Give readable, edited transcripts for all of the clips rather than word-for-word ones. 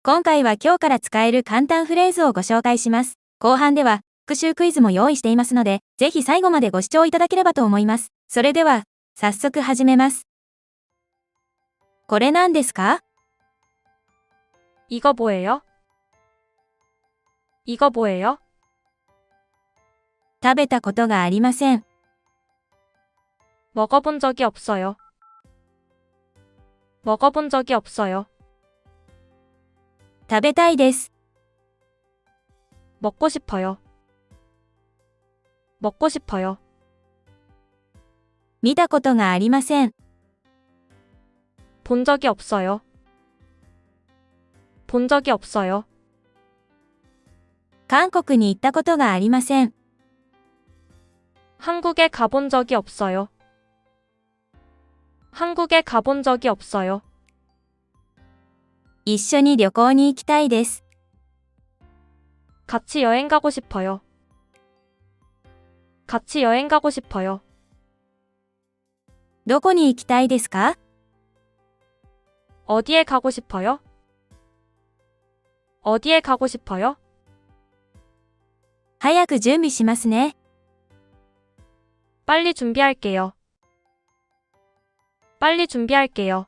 今回は今日から使える簡単フレーズをご紹介します。後半では復習クイズも用意していますので、ぜひ最後までご視聴いただければと思います。それでは、早速始めます。これ何ですか？ 이거 뭐예요? 이거 뭐예요? 食べたことがありません。 먹어본 적이 없어요. 먹어본 적이 없어요. 食べたいです。 먹고 싶어요. 먹고 싶어요. 見たことがありません。 본 적이 없어요. 본 적이 없어요. 韓国に行ったことがありません。 한국에 가본 적이 없어요. 한국에 가본 적이 없어요. 一緒に旅行に行きたいです。 같이 여행 가고 싶어요. 같이 여행 가고 싶어요. どこに行きたいですか？ 어디에 가고 싶어요? 어디에 가고 싶어요? 早く準備しますね。 빨리 준비할게요. 빨리 준비할게요.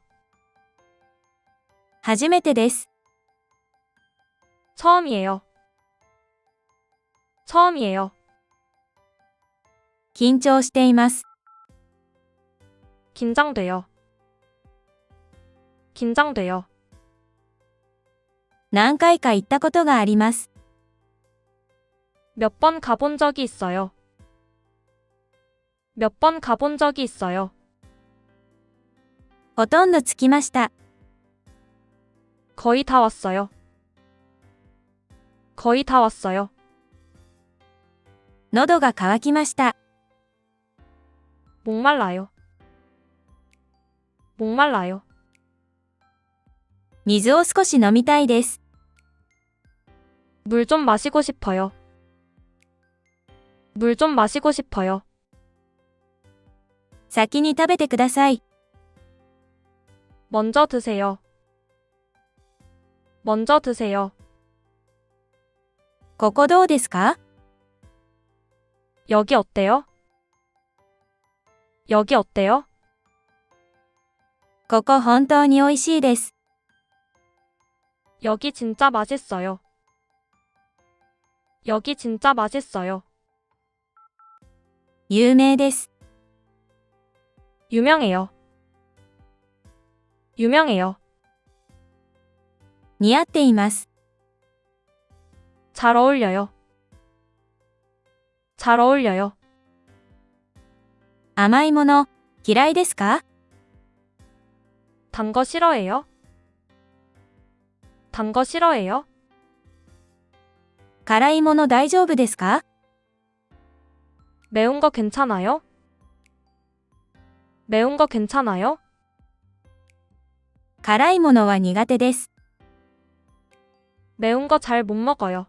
初めてです。 처음이에요. 처음이에요. 緊張しています。 긴장돼요. 긴장돼요. 何回か行ったことがあります。 몇 번 가본 적이 있어요. 몇 번 가본 적이 있어요. ほとんど着きました。 거의 다 왔어요. 거의 다 왔어요. 喉が渇きました。 목말라요. 목말라요. 水を少し飲みたいです。 물 좀 마시고 싶어요. 물 좀 마시고 싶어요. 先に食べてください。 먼저 드세요. 먼저 드세요. ここどうですか？ 여기 어때요? 여기 어때요? ここ本当に美味しいです。 여기 진짜 맛있어요. 여기 진짜 맛있어요. 有名です。 유명해요. 유명해요. 似合っています。 잘 어울려요. 잘 어울려요. 甘いもの、嫌いですか？ 단 거 싫어해요? 단 거 싫어해요? 辛いもの大丈夫ですか？ 매운 거 괜찮아요? 매운 거 괜찮아요? 辛いものは苦手です。 매운 거 잘 못 먹어요.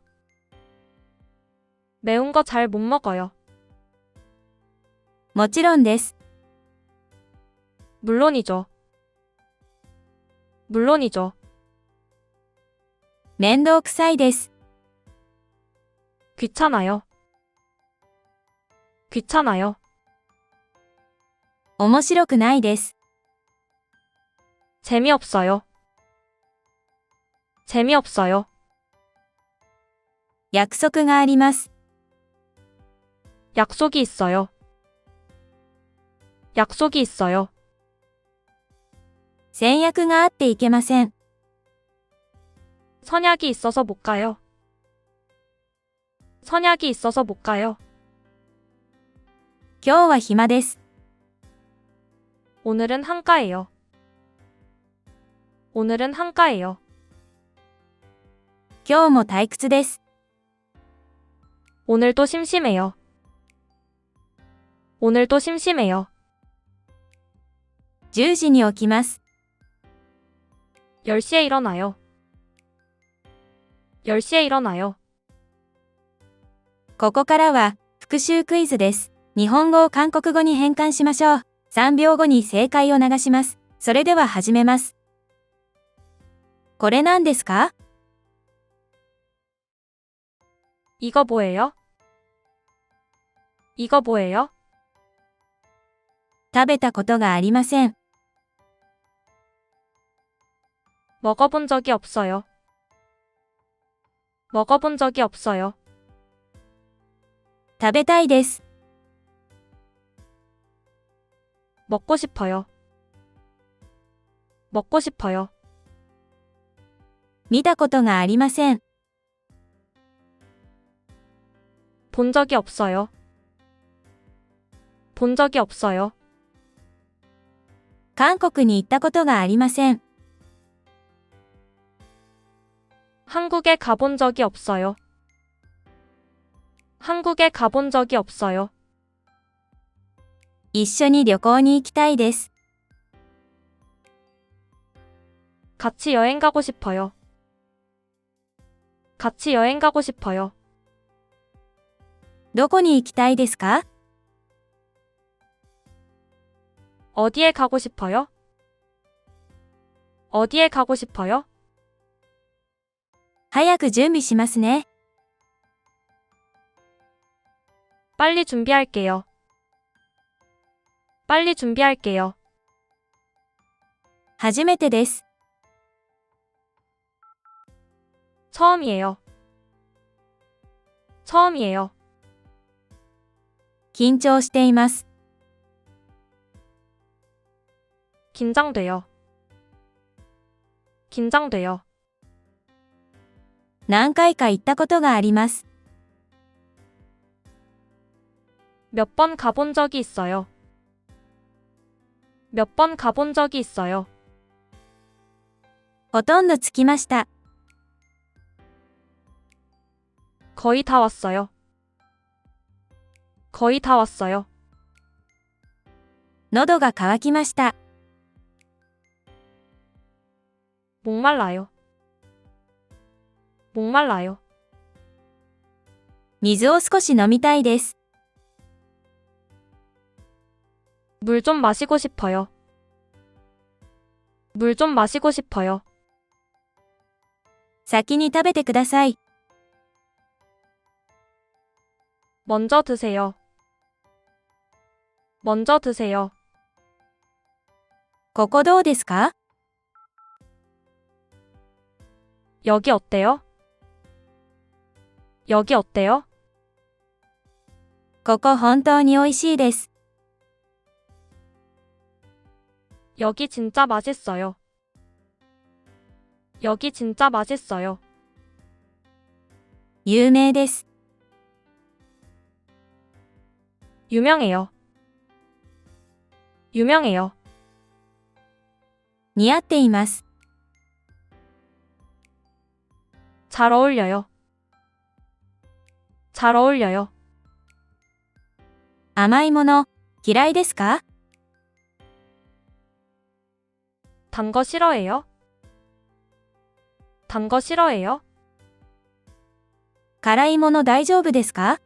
매운 거 잘 못 먹어요. もちろんです。 물론이죠. 물론이죠. 面倒くさいです。 귀찮아요. 귀찮아요. 面白くないです。 재미없어요. 재미없어요. 約束があります。 약속이 있어요. 약속이 있어요. 先約があっていけません。 선약이 있어서 못 가요. 선약이 있어서 못 가요. 今日は暇です。 오늘은 한가해요. 오늘은 한가해요. 今日も退屈です。 오늘도 심심해요. 오늘도 심심해요. 10時に起きます。 10시에 일어나요. 10시에 일어나요. ここからは復習クイズです。日本語を韓国語に変換しましょう。3秒後に正解を流します。それでは始めます。これ何ですか？ 이거 뭐예요? 이거 뭐예요? 食べたことがありません。 먹어본 적이 없어요. 먹어본 적이 없어요. 食べたいです。 먹고 싶어요. 먹고 싶어요. 見たことがありません。 본 적이 없어요. 본 적이 없어요. 韓国に行ったことがありません。 한국에 가본 적이 없어요. 한국에 가본 적이 없어요. 一緒に旅行に行きたいです。 같이 여행 가고 싶어요. 같이 여행 가고 싶어요. どこに行きたいですか？ 어디에 가고 싶어요? 어디에 가고 싶어요? 早く準備しますね。 빨리 준비할게요. 빨리 준비할게요. 初めてです。 처음이에요. 처음이에요. 緊張しています。 긴장돼요. 긴장돼요. 何回か行ったことがあります。 몇 번 가본 적이 있어요. 몇 번 가본 적이 있어요. ほとんど着きました。 거의 다 왔어요. 거의 다 왔어요. 喉が渇きました。 목말라요. 목말라요. 水を少し飲みたいです。 물 좀 마시고 싶어요. 물 좀 마시고 싶어요. 先に食べてください。 먼저 드세요. 먼저 드세요. ここどうですか？ 여기 어때요? 여기 어때요? ここ本当に美味しいです。 여기 진짜 맛있어요. 여기 진짜 맛있어요. 有名です。 유명해요. 유명해요. 似合っています。 잘 어울려요. 잘 어울려요. 甘いもの、嫌いですか？ 단 거 싫어해요? 단 거 싫어해요? 辛いもの大丈夫ですか？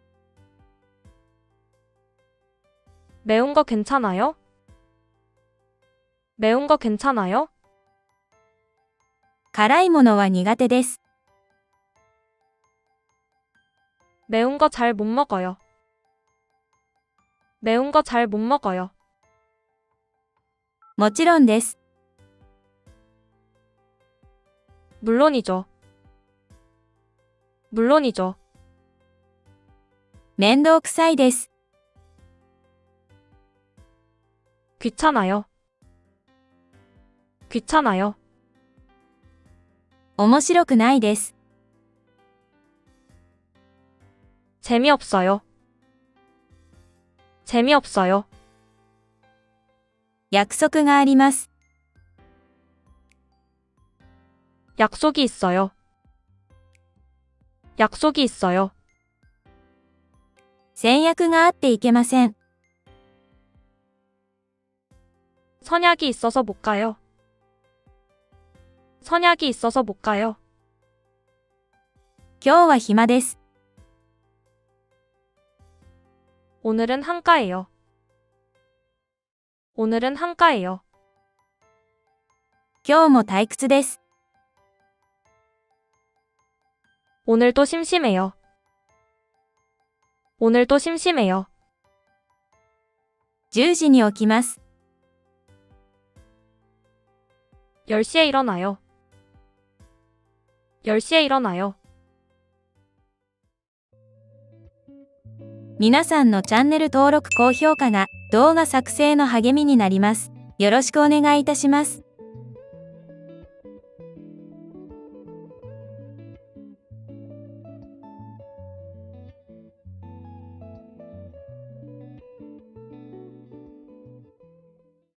매운 거 괜찮아요? 매운 거 괜찮아요? 辛いものは苦手です。 매운 거 잘 못 먹어요. 매운 거 잘 못 먹어요. もちろんです。 물론이죠. 물론이죠. 面倒くさいです。 귀찮아요. 귀찮아요. 面白くないです。 재미없어요. 재미없어요. 約束があります。 약속이 있어요. 약속이 있어요. 先約があっていけません。 선약이 있어서 못 가요. 선약이 있어서 못 가요. 今日は暇です。 오늘은 한가해요. 오늘은 한가해요. 今日も退屈です。 오늘도 심심해요. 오늘도 심심해요. 10時に起きます。 10시에 일어나요. 10시에 일어나요. 皆さんのチャンネル登録高評価が動画作成の励みになります。よろしくお願いいたします。